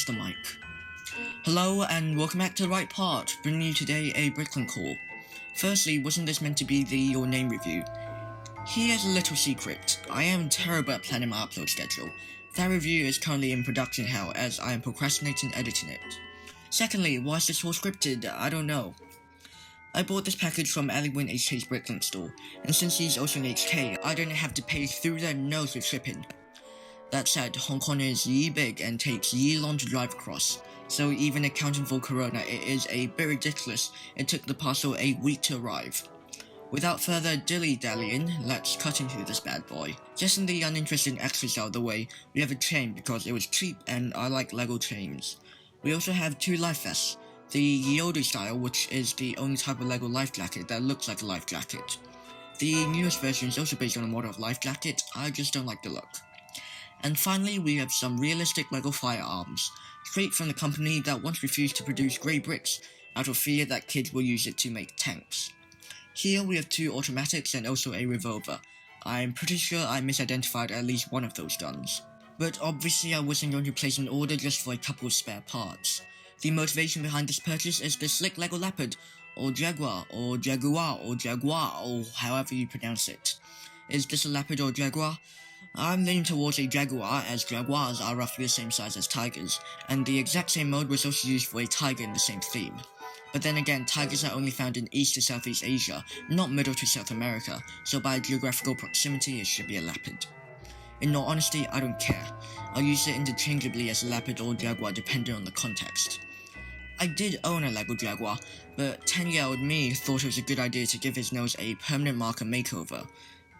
test the mic. Hello and welcome back to The Right Part, bringing you today a Bricklink haul. Firstly, wasn't this meant to be the Your Name review? Here's a little secret. I am terrible at planning my upload schedule. That review is currently in production hell as I am procrastinating editing it. Secondly, why is this all scripted? I don't know. I bought this package from Alleywin HK's Bricklink store, and since he's also an HK, I didn't have to pay through their nose with shipping. That said, Hong Kong is ye big and takes ye long to drive across, so even accounting for Corona, it is a bit ridiculous it took the parcel a week to arrive. Without further dilly-dallying, let's cut into this bad boy. Getting the uninteresting extras out of the way, we have a chain because it was cheap and I like Lego chains. We also have two life vests, the Yoda style, which is the only type of Lego life jacket that looks like a life jacket. The newest version is also based on a model of life jacket, I just don't like the look. And finally, we have some realistic Lego firearms, straight from the company that once refused to produce grey bricks out of fear that kids will use it to make tanks. Here we have two automatics and also a revolver. I'm pretty sure I misidentified at least one of those guns. But obviously I wasn't going to place an order just for a couple of spare parts. The motivation behind this purchase is the slick Lego Leopard, or Jaguar, or Jaguar, or Jaguar, or however you pronounce it. Is this a Leopard or Jaguar? I'm leaning towards a Jaguar, as Jaguars are roughly the same size as tigers, and the exact same mode was also used for a tiger in the same theme. But then again, tigers are only found in East to Southeast Asia, not Middle to South America, so by geographical proximity it should be a leopard. In all honesty, I don't care. I'll use it interchangeably as a leopard or Jaguar depending on the context. I did own a Lego Jaguar, but 10-year-old me thought it was a good idea to give his nose a permanent marker makeover.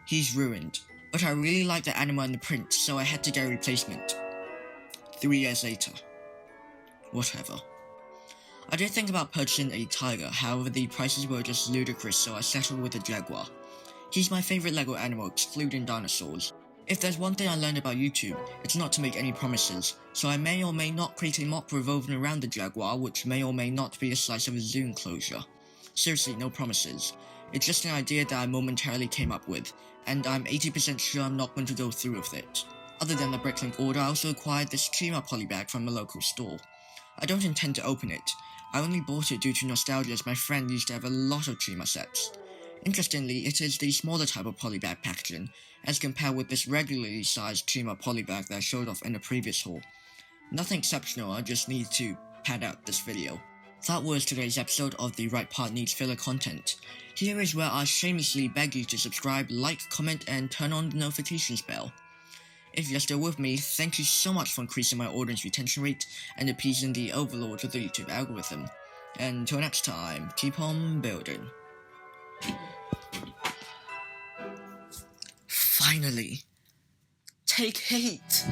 He's ruined. But I really liked the animal and the print, so I had to get a replacement. 3 years later. Whatever. I did think about purchasing a tiger, however the prices were just ludicrous, so I settled with a Jaguar. He's my favourite Lego animal, excluding dinosaurs. If there's one thing I learned about YouTube, it's not to make any promises, so I may or may not create a mock revolving around the Jaguar, which may or may not be a slice of a zoo enclosure. Seriously, no promises. It's just an idea that I momentarily came up with, and I'm 80% sure I'm not going to go through with it. Other than the Bricklink order, I also acquired this Chima polybag from a local store. I don't intend to open it. I only bought it due to nostalgia as my friend used to have a lot of Chima sets. Interestingly, it is the smaller type of polybag packaging, as compared with this regularly sized Chima polybag that I showed off in the previous haul. Nothing exceptional, I just need to pad out this video. That was today's episode of The Right Part Needs Filler content. Here is where I shamelessly beg you to subscribe, like, comment, and turn on the notifications bell. If you're still with me, thank you so much for increasing my audience retention rate and appeasing the overlords of the YouTube algorithm. And until next time, keep on building. Finally! Take heat!